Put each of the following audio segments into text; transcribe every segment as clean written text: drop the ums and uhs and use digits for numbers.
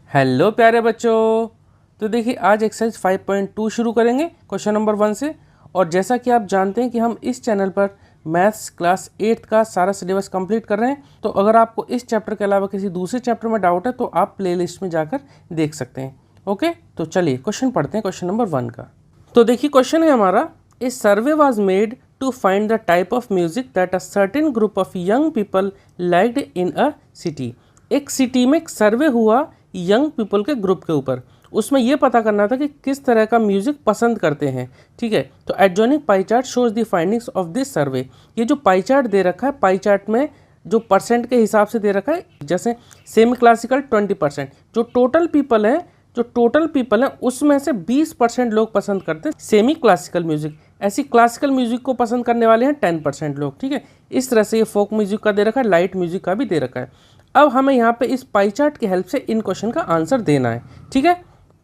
Hello प्यारे बच्चों। तो देखिए आज एक्सरसाइज 5.2 शुरू करेंगे क्वेश्चन नंबर 1 से। और जैसा कि आप जानते हैं कि हम इस चैनल पर मैथ्स क्लास 8 का सारा सिलेबस कंप्लीट कर रहे हैं। तो अगर आपको इस चैप्टर के अलावा किसी दूसरे चैप्टर में डाउट है तो आप प्लेलिस्ट में जाकर देख सकते हैं। ओके, तो चलिए क्वेश्चन पढ़ते हैं क्वेश्चन नंबर 1 का। तो देखिए क्वेश्चन है हमारा, a survey was made to find the type of music that a certain group of young people liked in a city. एक सिटी में एक सर्वे हुआ यंग पीपल के ग्रुप के ऊपर। उसमें यह पता करना था कि किस तरह का म्यूजिक पसंद करते हैं। ठीक है, तो adjoining pie chart shows the findings of this survey. ये जो पाई चार्ट दे रखा है, पाई चार्ट में जो परसेंट के हिसाब से दे रखा है, जैसे सेमी क्लासिकल 20%, जो टोटल पीपल है उसमें से 20% लोग पसंद करते हैं सेमी क्लासिकल म्यूजिक। ऐसी क्लासिकल म्यूजिक को पसंद करने वाले हैं 10% लोग। ठीक है, इस तरह से ये फोक म्यूजिक का दे रखा है, लाइट म्यूजिक का भी दे रखा है। अब हमें यहाँ पे इस पाई चार्ट की हेल्प से इन क्वेश्चन का आंसर देना है। ठीक है,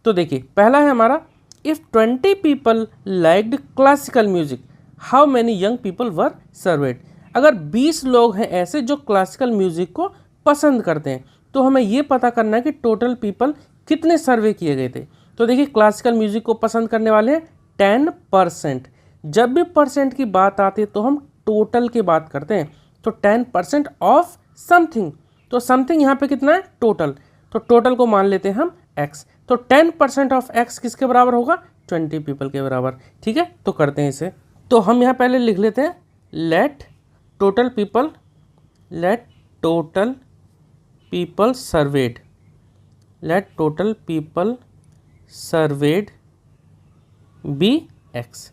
तो देखिए पहला है हमारा, if 20 people liked classical music how many young people were served. अगर 20 लोग हैं ऐसे जो क्लासिकल म्यूजिक को पसंद करते हैं, तो हमें ये पता करना है कि टोटल पीपल कितने सर्वे किए गए थे। तो देखिए क्लासिकल म्यूजिक को पसंद करने वाले हैं 10%। जब भी परसेंट की बात आती है तो हम टोटल की बात करते हैं। तो 10% ऑफ समथिंग, तो समथिंग यहाँ पे कितना है, टोटल। तो टोटल को मान लेते हैं हम x। तो 10% ऑफ x किसके बराबर होगा, 20 पीपल के बराबर। ठीक है, तो करते हैं इसे। तो हम यहाँ पहले लिख लेते हैं, let total people served be x।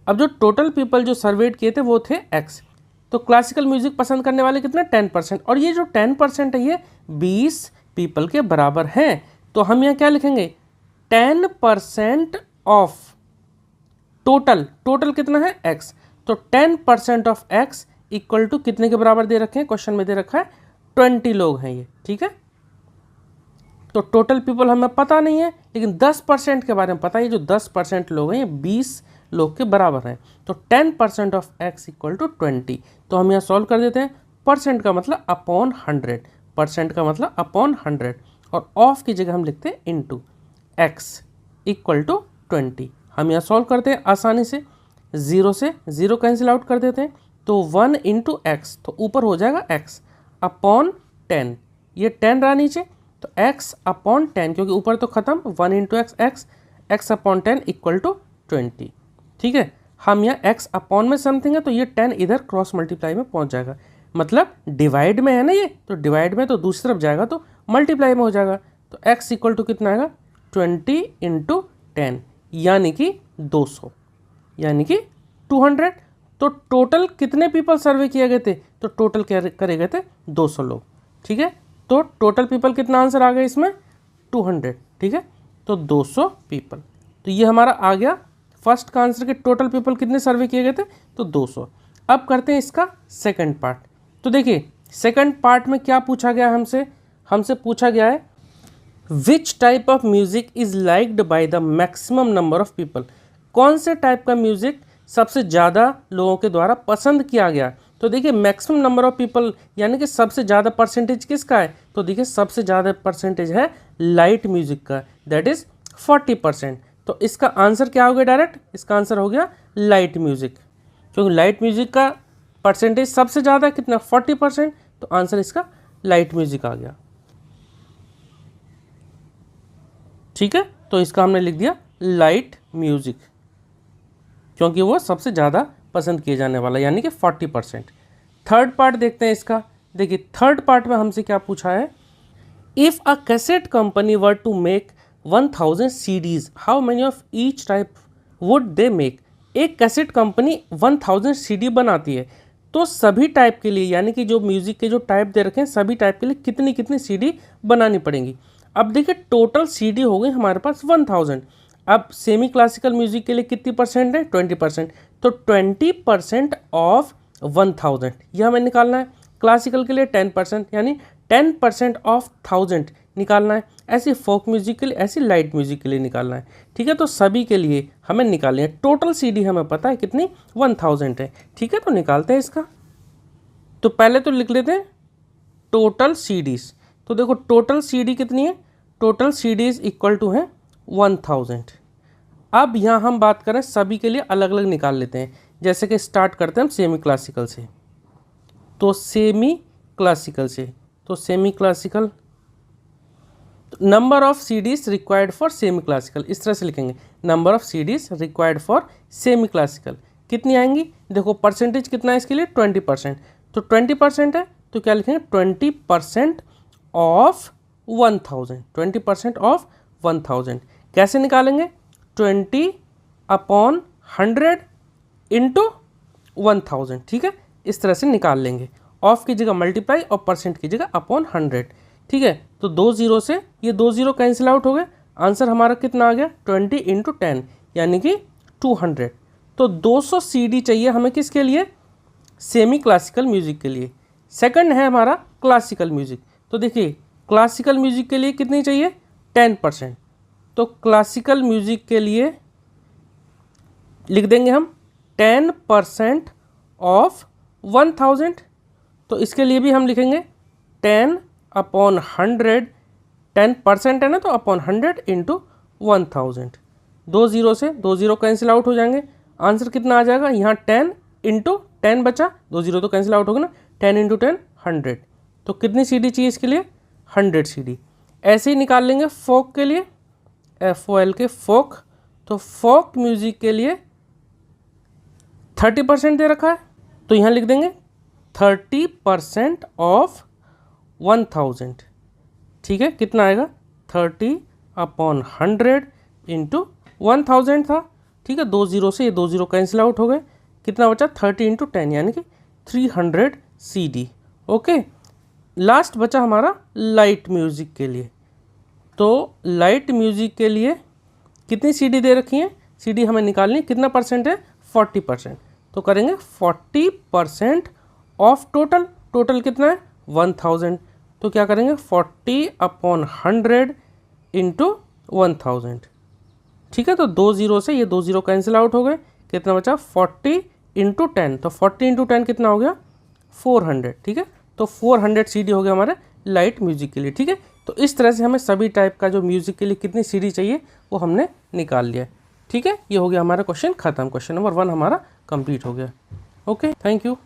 अब जो टोटल पीपल जो सर्वेड किए थे वो थे x। तो क्लासिकल म्यूजिक पसंद करने वाले कितने, 10%। और ये जो 10% है ये 20 पीपल के बराबर है। तो हम यहाँ क्या लिखेंगे, 10% ऑफ टोटल कितना है, x। तो 10% ऑफ x इक्वल टू कितने के बराबर दे रखे हैं, क्वेश्चन में दे रखा है 20 लोग हैं ये। ठीक है, तो टोटल पीपल हमें पता नहीं है, लेकिन 10% के बारे में पता है। ये जो 10% लोग हैं ये 20 लोग के बराबर हैं। तो 10% ऑफ x इक्वल टू 20। तो हम यहाँ सॉल्व कर देते हैं। परसेंट का मतलब अपॉन 100, और ऑफ की जगह हम लिखते हैं इनटू x इक्वल टू 20। हम यहाँ सॉल्व करते हैं आसानी से, 0 से 0 कैंसिल आउट कर देते हैं। तो 1 इंटू एक्स, तो ऊपर हो जाएगा x अपॉन 10। ये 10 रहा नीचे, तो x अपॉन 10, क्योंकि ऊपर तो खत्म, 1 into x upon 10 equal to 20। ठीक है, हम यहाँ x अपॉन में समथिंग है, तो ये 10 इधर क्रॉस मल्टीप्लाई में पहुँच जाएगा। मतलब डिवाइड में है ना ये, तो डिवाइड में तो दूसरी तरफ जाएगा तो मल्टीप्लाई में हो जाएगा। तो x इक्वल टू कितना आएगा, 20 इंटू 10, यानी कि 200, यानी कि 200। तो टोटल कितने पीपल सर्वे किए गए थे, तो टोटल करे गए थे 200 लोग। ठीक है, तो टोटल पीपल कितना आंसर आ गया इसमें, 200। ठीक है, तो 200 पीपल। तो ये हमारा आ गया फर्स्ट का आंसर कि टोटल पीपल कितने सर्वे किए गए थे, तो 200। अब करते हैं इसका सेकंड पार्ट। तो देखिए सेकंड पार्ट में क्या पूछा गया हमसे पूछा गया है, which type of music is liked by the maximum number of people. कौन से टाइप का म्यूजिक सबसे ज़्यादा लोगों के द्वारा पसंद किया गया। तो देखिए मैक्सिमम नंबर ऑफ पीपल यानी कि सबसे ज़्यादा परसेंटेज किसका है, तो देखिए सबसे ज़्यादा परसेंटेज है लाइट म्यूजिक का, दैट इज़ 40%। तो इसका आंसर क्या हो गया, डायरेक्ट इसका आंसर हो गया लाइट म्यूजिक, क्योंकि लाइट म्यूजिक का परसेंटेज सबसे ज़्यादा कितना, 40%। तो आंसर इसका लाइट म्यूजिक आ गया। ठीक है, तो इसका हमने लिख दिया लाइट म्यूजिक, क्योंकि वो सबसे ज़्यादा पसंद किए जाने वाला, यानी कि 40%। थर्ड पार्ट देखते हैं इसका। देखिए थर्ड पार्ट में हमसे क्या पूछा है, if a cassette company were to make 1000 CDs how many of each type would they make. एक कैसेट कंपनी 1000 CD बनाती है, तो सभी टाइप के लिए, यानी कि जो म्यूज़िक के जो टाइप दे रखे हैं सभी टाइप के लिए कितनी कितनी CD बनानी पड़ेंगी। अब देखिए टोटल CD हो गई हमारे पास 1000। अब सेमी क्लासिकल म्यूजिक के लिए कितनी परसेंट है, 20%। तो 20% ऑफ 1000 यह हमें निकालना है। क्लासिकल के लिए 10%, यानी 10% ऑफ 1000 निकालना है। ऐसी फोक म्यूजिक के लिए, ऐसी लाइट म्यूजिक के लिए निकालना है। ठीक है, तो सभी के लिए हमें निकालनी है। टोटल CD हमें पता है कितनी, 1000 है। ठीक है, तो निकालते हैं इसका। तो पहले तो लिख लेते हैं टोटल CDs। तो देखो टोटल CD कितनी है, टोटल CDs इक्वल टू है 1000। अब यहाँ हम बात करें सभी के लिए अलग अलग निकाल लेते हैं। जैसे कि स्टार्ट करते हैं हम सेमी क्लासिकल से, तो semi classical number of CDs required for semi classical, इस तरह से लिखेंगे, number of CDs required for semi classical कितनी आएंगी। देखो परसेंटेज कितना है इसके लिए 20%, तो 20% है तो क्या लिखेंगे 20% ऑफ 1000, 20% ऑफ 1000 कैसे निकालेंगे 20/100 इंटू 1000, ठीक है, इस तरह से निकाल लेंगे। ऑफ की जगह मल्टीप्लाई और परसेंट की जगह अपॉन 100, ठीक है। तो 2 0 से ये 2 0 कैंसिल आउट हो गए, आंसर हमारा कितना आ गया 20 इंटू 10 यानी कि 200। तो 200 CD चाहिए हमें किसके लिए, सेमी क्लासिकल म्यूजिक के लिए। सेकंड है हमारा क्लासिकल म्यूजिक, तो देखिए क्लासिकल म्यूजिक के लिए कितनी चाहिए 10%, तो क्लासिकल म्यूजिक के लिए लिख देंगे हम 10% ऑफ 1000, तो इसके लिए भी हम लिखेंगे 10/100, 10% है ना, तो अपॉन 100 इंटू 1000। 2 0 से 2 0 कैंसिल आउट हो जाएंगे, आंसर कितना आ जाएगा, यहाँ 10 इंटू 10 बचा, 2 0 तो कैंसिल आउट होगा ना, 10 इंटू 10 100। तो कितनी CD चाहिए इसके लिए 100 CD। ऐसे ही निकाल लेंगे फोक के लिए, FOL के फोक, तो फोक म्यूजिक के लिए 30% दे रखा है, तो यहाँ लिख देंगे 30% ऑफ 1000, ठीक है, कितना आएगा 30/100 इंटू 1000 था, ठीक है। 2 0 से ये 2 0 कैंसिल आउट हो गए, कितना बचा 30 इंटू 10 यानी कि 300 CD। ओके, लास्ट बचा हमारा लाइट म्यूजिक के लिए, तो लाइट म्यूजिक के लिए कितनी CD दे रखी है, CD हमें निकालनी है, कितना परसेंट है 40%, तो करेंगे 40% ऑफ टोटल कितना है 1000, तो क्या करेंगे 40/100 इंटू 1000, ठीक है। तो 2 0 से ये 2 0 कैंसिल आउट हो गए, कितना बचा 40 इंटू 10, तो 40 इंटू 10 कितना हो गया 400, ठीक है। तो 400 CD हो गया हमारे लाइट म्यूजिक के लिए, ठीक है। तो इस तरह से हमें सभी टाइप का जो म्यूजिक के लिए कितनी CD चाहिए वो हमने निकाल लिया, ठीक है। ये हो गया हमारा क्वेश्चन खत्म, क्वेश्चन नंबर 1 हमारा कंप्लीट हो गया। Okay, thank you.